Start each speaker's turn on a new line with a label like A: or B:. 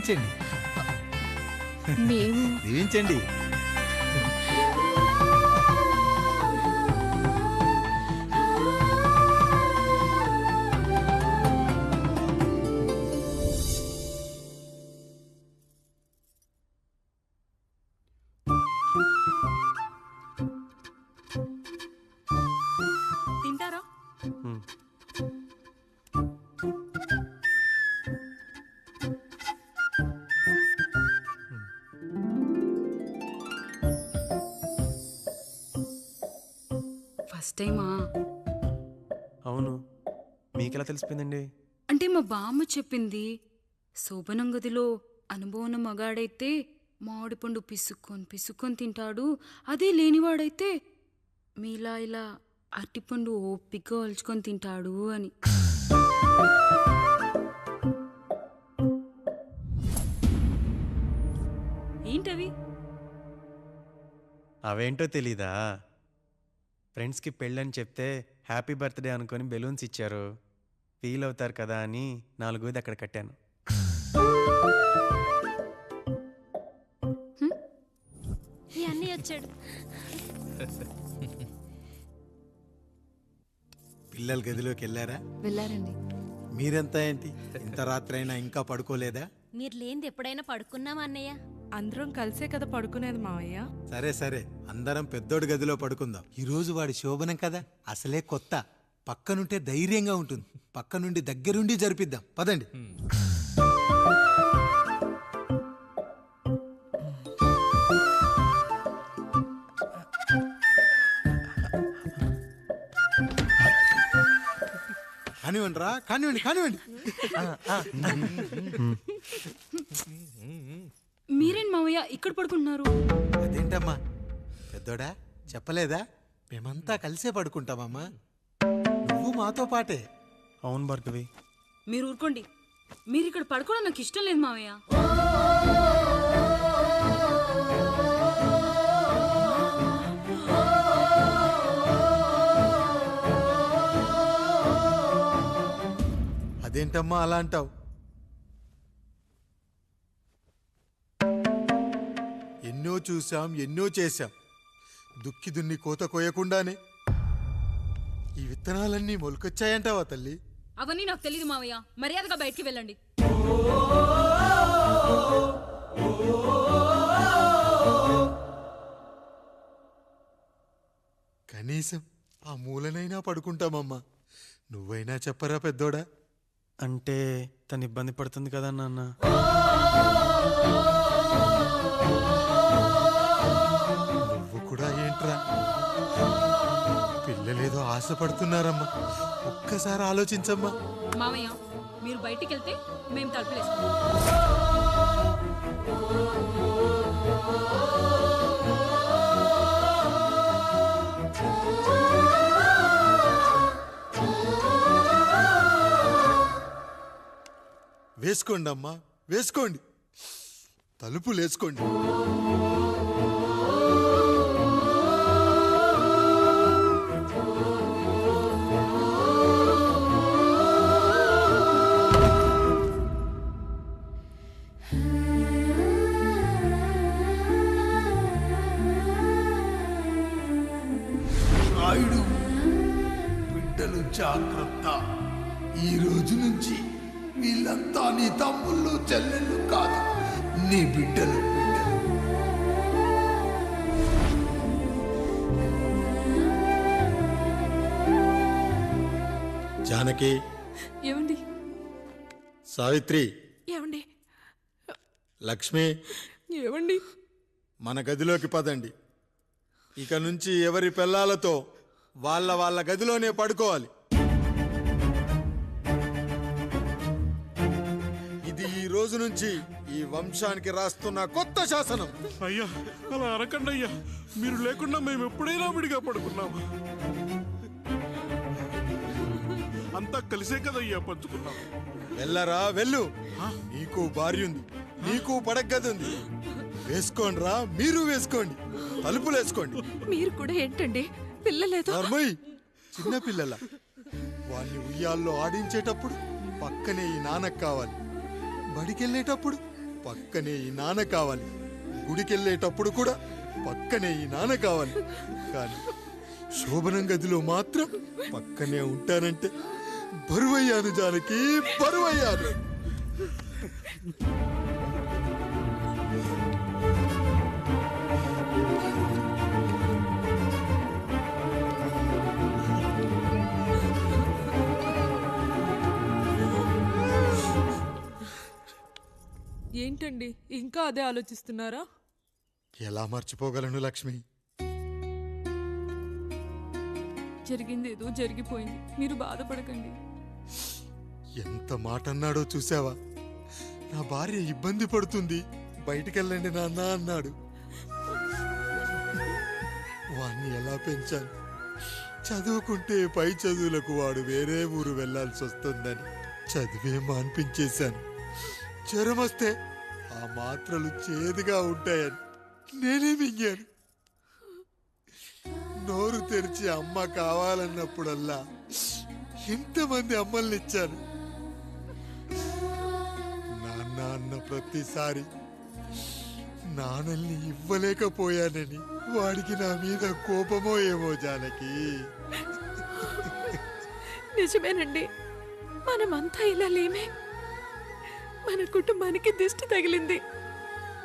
A: దీవించండి.
B: మేము
A: దీవించండి.
C: తింటారా?
D: ఫస్ట్ టైమా?
E: అవును, మీకెలా తెలిసిపోయిందండి?
D: అంటే మా బామ్మ చెప్పింది. శోభనం గదిలో అనుభవం మగాడైతే మామిడిపండు పిసుక్కొని తింటాడు, అదే లేనివాడైతే మీలా ఇలా అరటిపండు ఓపిగ్గా ఒలుచుకొని తింటాడు అని. ఏంటవి?
E: అవేంటో తెలీదా? ఫ్రెండ్స్కి పెళ్ళని చెప్తే హ్యాపీ బర్త్డే అనుకొని బెలూన్స్ ఇచ్చారు, ఫీల్ అవుతారు కదా అని 4 అక్కడ కట్టాను.
B: ఈ అన్నయ్య వచ్చాడు.
A: పిల్లల గదిలోకి వెళ్ళారా?
B: వెళ్ళారండి.
A: మీరెంత ఏంటి ఇంత రాత్రి అయినా ఇంకా పడుకోలేదా?
B: మీరు లేనిది ఎప్పుడైనా పడుకున్నామా అన్నయ్య?
C: అందరం కలిసే కదా పడుకునేది మావయ్య.
A: సరే సరే, అందరం పెద్దోడి గదిలో పడుకుందాం. ఈ రోజు వాడి శోభనం కదా, అసలే కొత్త. పక్కనుంటే ధైర్యంగా ఉంటుంది. పక్క నుండి దగ్గరుండి జరిపిద్దాం. పదండి. కానివ్వండి రా, కానివ్వండి కానివ్వండి.
D: మీరేంటి మావయ్య ఇక్కడ పడుకుంటున్నారు?
A: అదేంటమ్మా పెద్దోడా, చెప్పలేదా? మేమంతా కలిసే పడుకుంటామమ్మా. నువ్వు మాతో పాటే.
E: అవును భార్గవి.
D: మీరు ఊరుకోండి. మీరు ఇక్కడ పడుకోవడం నాకు ఇష్టం లేదు మావయ్య.
A: అదేంటమ్మా అలా అంటావు? ఎన్నో చూశాం, ఎన్నో చేశాం. దుక్కి దున్ని కోత కోయకుండానే ఈ విత్తనాలన్నీ మొలకొచ్చాయంటావా తల్లి?
D: అవన్నీ నాకు తెలియదు మావయ్య. మర్యాదగా బయటికి వెళ్ళండి.
A: కనీసం ఆ మూలనైనా పడుకుంటామమ్మా. నువ్వైనా చెప్పరా పెద్దోడా?
E: అంటే తను ఇబ్బంది పడుతుంది కదా నాన్న.
A: నువ్వు కూడా ఏంట్రా? పిల్లలేదో ఆశపడుతున్నారమ్మా. ఒక్కసారి ఆలోచించమ్మా.
D: మావయ్య మీరు బయటికి వెళ్తే మేము తలుపులేస్తాం.
A: వేసుకోండి అమ్మా, వేసుకోండి. తలుపులు వేసుకోండి.
F: నాయుడు, బిడ్డలు జాగ్రత్త. ఈ రోజు నుంచి వీళ్ళంతా నీ తమ్ముళ్ళు చెల్లెళ్ళు కాదు, నీ బిడ్డలు.
A: జానకి,
C: ఏమండి?
A: సావిత్రి,
C: ఏమండి?
A: లక్ష్మి,
C: ఏమండి?
A: మన గదిలోకి పదండి. ఇక నుంచి ఎవరి పిల్లలతో వాళ్ళ గదిలోనే పడుకోవాలి. ఇది ఈ రోజు నుంచి ఈ వంశానికి రాస్తున్న కొత్త శాసనం.
G: అయ్యా అలా అరకండి అయ్యా, మీరు లేకుండా మేము ఎప్పుడైనా విడిగా పడుకున్నాము. అంతా కలిసే కదయ్యా పంచుకున్నాం.
A: వెళ్ళరా వెళ్ళు. నీకు భార్య ఉంది, నీకు పడగది ఉంది. వేసుకోండి రా, మీరు వేసుకోండి. తలుపులు వేసుకోండి.
C: మీరు కూడా ఏంటండి పిల్లలేదు?
A: చిన్న పిల్లల వాళ్ళని ఉయ్యాల్లో ఆడించేటప్పుడు పక్కనే ఈ నాన్నకు కావాలి. బడికెళ్ళేటప్పుడు పక్కనే ఈ నాన్న కావాలి. గుడికెళ్ళేటప్పుడు కూడా పక్కనే ఈ నాన్న కావాలి. కానీ శోభనం గదిలో మాత్రం పక్కనే ఉంటానంటే బరువయ్యాను జానకి, బరువయ్యాను.
C: ఏంటండి ఇంకా అదే ఆలోచిస్తున్నారా?
A: ఎలా మర్చిపోగలను లక్ష్మి?
C: జరిగింది ఏదో జరిగిపోయింది, మీరు బాధపడకండి.
A: ఎంత మాట అన్నాడో చూసావా? నా భార్య ఇబ్బంది పడుతుంది, బయటికెళ్ళండి నాన్న అన్నాడు. వాణ్ణి ఎలా పెంచాను? చదువుకుంటే పై చదువులకు వాడు వేరే ఊరు వెళ్లాల్సి వస్తుందని చదివే మాన్పించేశాను. జ్వరం వస్తే ఆ మాత్రలు చేదుగా ఉంటాయని నేనే మింగాను. నోరు తెరిచి అమ్మ కావాలన్నప్పుడల్లా ఎంతమంది అమ్మల్ని ఇచ్చాను. నాన్న అన్న ప్రతిసారి నాన్నల్ని ఇవ్వలేకపోయానని వాడికి నా మీద కోపమో ఏమో జానకి.
C: నిజమేనండి, మనమంతా ఇలా లేమే. మన కుటుంబానికి దిష్టి తగిలింది.